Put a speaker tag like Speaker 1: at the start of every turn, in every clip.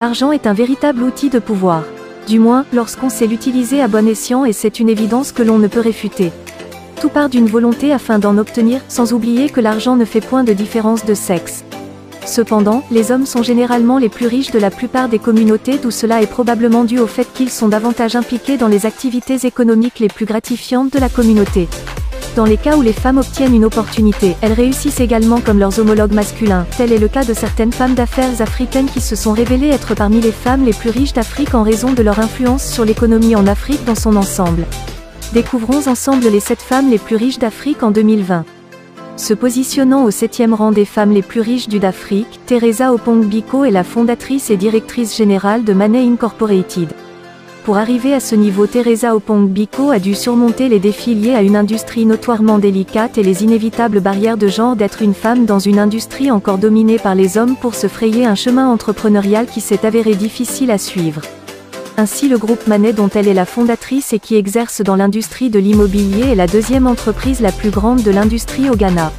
Speaker 1: L'argent est un véritable outil de pouvoir. Du moins, lorsqu'on sait l'utiliser à bon escient, et c'est une évidence que l'on ne peut réfuter. Tout part d'une volonté afin d'en obtenir, sans oublier que l'argent ne fait point de différence de sexe. Cependant, les hommes sont généralement les plus riches de la plupart des communautés, d'où cela est probablement dû au fait qu'ils sont davantage impliqués dans les activités économiques les plus gratifiantes de la communauté. Dans les cas où les femmes obtiennent une opportunité, elles réussissent également comme leurs homologues masculins. Tel est le cas de certaines femmes d'affaires africaines qui se sont révélées être parmi les femmes les plus riches d'Afrique en raison de leur influence sur l'économie en Afrique dans son ensemble. Découvrons ensemble les 7 femmes les plus riches d'Afrique en 2020. Se positionnant au 7e rang des femmes les plus riches d'Afrique, Teresa Opong Biko est la fondatrice et directrice générale de Money Incorporated. Pour arriver à ce niveau, Teresa Opong Biko a dû surmonter les défis liés à une industrie notoirement délicate et les inévitables barrières de genre d'être une femme dans une industrie encore dominée par les hommes pour se frayer un chemin entrepreneurial qui s'est avéré difficile à suivre. Ainsi, le groupe Money, dont elle est la fondatrice et qui exerce dans l'industrie de l'immobilier, est la 2e entreprise la plus grande de l'industrie au Ghana.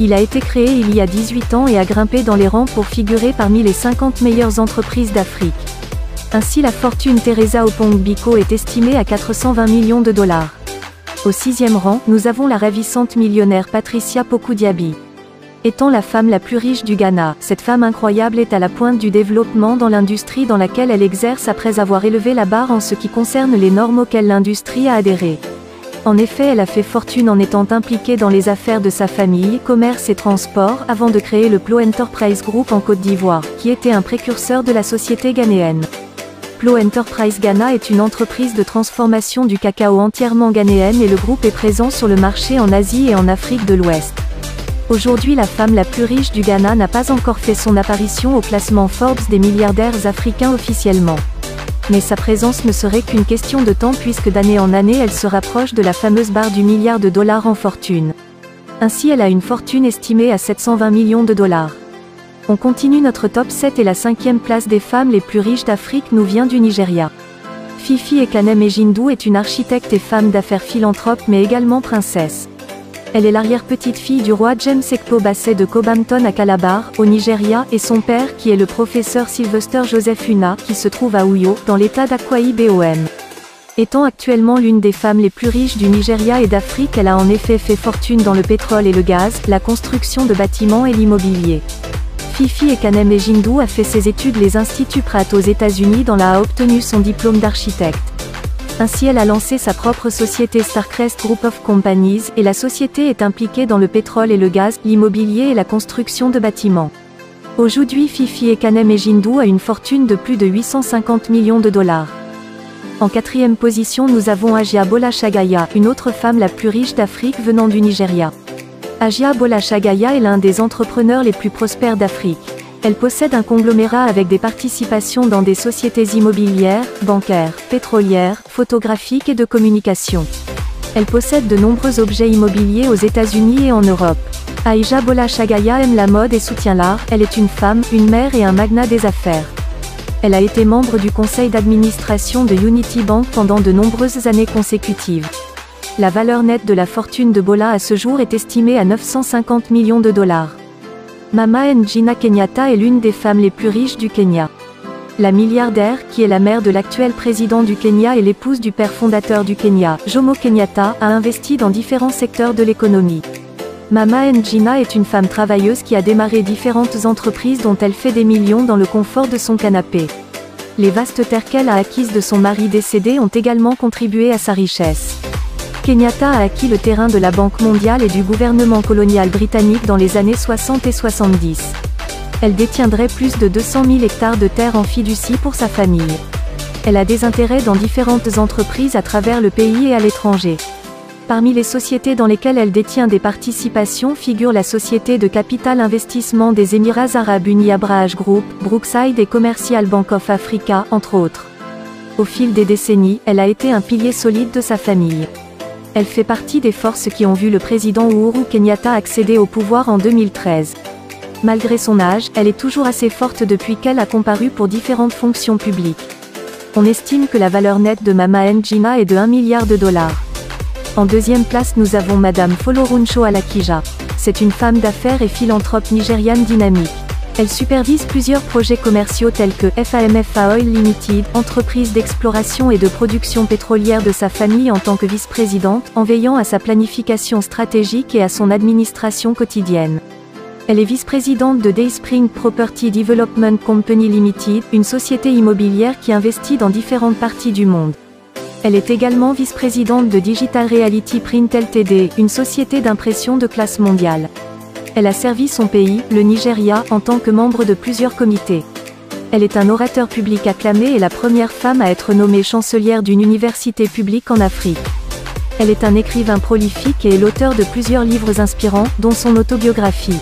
Speaker 1: Il a été créé il y a 18 ans et a grimpé dans les rangs pour figurer parmi les 50 meilleures entreprises d'Afrique. Ainsi, la fortune Teresa Opong Biko est estimée à 420 millions de dollars. Au 6e rang, nous avons la ravissante millionnaire Patricia Poku Diaby. Étant la femme la plus riche du Ghana, cette femme incroyable est à la pointe du développement dans l'industrie dans laquelle elle exerce après avoir élevé la barre en ce qui concerne les normes auxquelles l'industrie a adhéré. En effet, elle a fait fortune en étant impliquée dans les affaires de sa famille, commerce et transport, avant de créer le Plo Enterprise Group en Côte d'Ivoire, qui était un précurseur de la société ghanéenne. Plo Enterprise Ghana est une entreprise de transformation du cacao entièrement ghanéenne et le groupe est présent sur le marché en Asie et en Afrique de l'Ouest. Aujourd'hui, la femme la plus riche du Ghana n'a pas encore fait son apparition au classement Forbes des milliardaires africains officiellement. Mais sa présence ne serait qu'une question de temps puisque d'année en année elle se rapproche de la fameuse barre du milliard de dollars en fortune. Ainsi, elle a une fortune estimée à 720 millions de dollars. On continue notre top 7 et la 5e place des femmes les plus riches d'Afrique nous vient du Nigeria. Fifi Ekanem Ejindu est une architecte et femme d'affaires philanthrope mais également princesse. Elle est l'arrière-petite-fille du roi James Ekpo Bassey de Cobhampton à Calabar, au Nigeria, et son père qui est le professeur Sylvester Joseph Una, qui se trouve à Uyo, dans l'état d'Akwa Ibom. Étant actuellement l'une des femmes les plus riches du Nigeria et d'Afrique, elle a en effet fait fortune dans le pétrole et le gaz, la construction de bâtiments et l'immobilier. Fifi Ekanem Ejindu a fait ses études les instituts Pratt aux États-Unis dont elle a obtenu son diplôme d'architecte. Ainsi, elle a lancé sa propre société Starcrest Group of Companies, et la société est impliquée dans le pétrole et le gaz, l'immobilier et la construction de bâtiments. Aujourd'hui, Fifi Ekanem Ejindu a une fortune de plus de 850 millions de dollars. En 4e position, nous avons Ajia Bola Shagaya, une autre femme la plus riche d'Afrique venant du Nigeria. Ajia Bola Shagaya est l'un des entrepreneurs les plus prospères d'Afrique. Elle possède un conglomérat avec des participations dans des sociétés immobilières, bancaires, pétrolières, photographiques et de communication. Elle possède de nombreux objets immobiliers aux États-Unis et en Europe. Ajia Bola Shagaya aime la mode et soutient l'art, elle est une femme, une mère et un magnat des affaires. Elle a été membre du conseil d'administration de Unity Bank pendant de nombreuses années consécutives. La valeur nette de la fortune de Bola à ce jour est estimée à 950 millions de dollars. Mama Ngina Kenyatta est l'une des femmes les plus riches du Kenya. La milliardaire, qui est la mère de l'actuel président du Kenya et l'épouse du père fondateur du Kenya, Jomo Kenyatta, a investi dans différents secteurs de l'économie. Mama Ngina est une femme travailleuse qui a démarré différentes entreprises dont elle fait des millions dans le confort de son canapé. Les vastes terres qu'elle a acquises de son mari décédé ont également contribué à sa richesse. Kenyatta a acquis le terrain de la Banque mondiale et du gouvernement colonial britannique dans les années 60 et 70. Elle détiendrait plus de 200 000 hectares de terre en fiducie pour sa famille. Elle a des intérêts dans différentes entreprises à travers le pays et à l'étranger. Parmi les sociétés dans lesquelles elle détient des participations figure la société de capital investissement des Émirats Arabes Unis Abraham Group, Brookside et Commercial Bank of Africa, entre autres. Au fil des décennies, elle a été un pilier solide de sa famille. Elle fait partie des forces qui ont vu le président Uhuru Kenyatta accéder au pouvoir en 2013. Malgré son âge, elle est toujours assez forte depuis qu'elle a comparu pour différentes fonctions publiques. On estime que la valeur nette de Mama Ngina est de 1 milliard de dollars. En 2e place, nous avons Madame Folorunso Alakija. C'est une femme d'affaires et philanthrope nigériane dynamique. Elle supervise plusieurs projets commerciaux tels que FAMFA Oil Limited, entreprise d'exploration et de production pétrolière de sa famille en tant que vice-présidente, en veillant à sa planification stratégique et à son administration quotidienne. Elle est vice-présidente de Dayspring Property Development Company Limited, une société immobilière qui investit dans différentes parties du monde. Elle est également vice-présidente de Digital Reality Print Ltd, une société d'impression de classe mondiale. Elle a servi son pays, le Nigeria, en tant que membre de plusieurs comités. Elle est un orateur public acclamé et la première femme à être nommée chancelière d'une université publique en Afrique. Elle est un écrivain prolifique et est l'auteur de plusieurs livres inspirants, dont son autobiographie.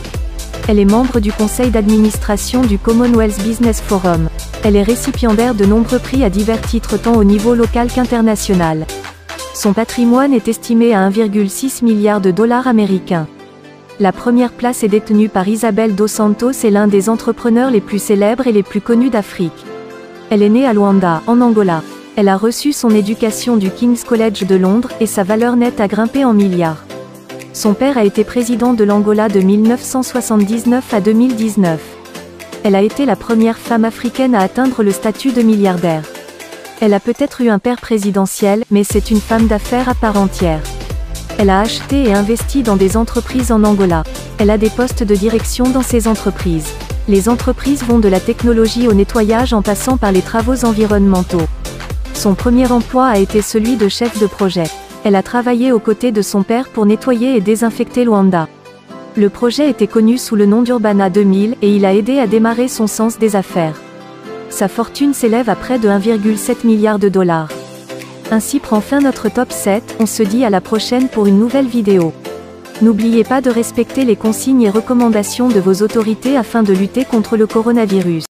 Speaker 1: Elle est membre du conseil d'administration du Commonwealth Business Forum. Elle est récipiendaire de nombreux prix à divers titres tant au niveau local qu'international. Son patrimoine est estimé à 1,6 milliard de dollars américains. La première place est détenue par Isabel dos Santos et l'un des entrepreneurs les plus célèbres et les plus connus d'Afrique. Elle est née à Luanda, en Angola. Elle a reçu son éducation du King's College de Londres, et sa valeur nette a grimpé en milliards. Son père a été président de l'Angola de 1979 à 2019. Elle a été la première femme africaine à atteindre le statut de milliardaire. Elle a peut-être eu un père présidentiel, mais c'est une femme d'affaires à part entière. Elle a acheté et investi dans des entreprises en Angola. Elle a des postes de direction dans ces entreprises. Les entreprises vont de la technologie au nettoyage en passant par les travaux environnementaux. Son premier emploi a été celui de chef de projet. Elle a travaillé aux côtés de son père pour nettoyer et désinfecter Luanda. Le projet était connu sous le nom d'Urbana 2000 et il a aidé à démarrer son sens des affaires. Sa fortune s'élève à près de 1,7 milliard de dollars. Ainsi prend fin notre top 7, on se dit à la prochaine pour une nouvelle vidéo. N'oubliez pas de respecter les consignes et recommandations de vos autorités afin de lutter contre le coronavirus.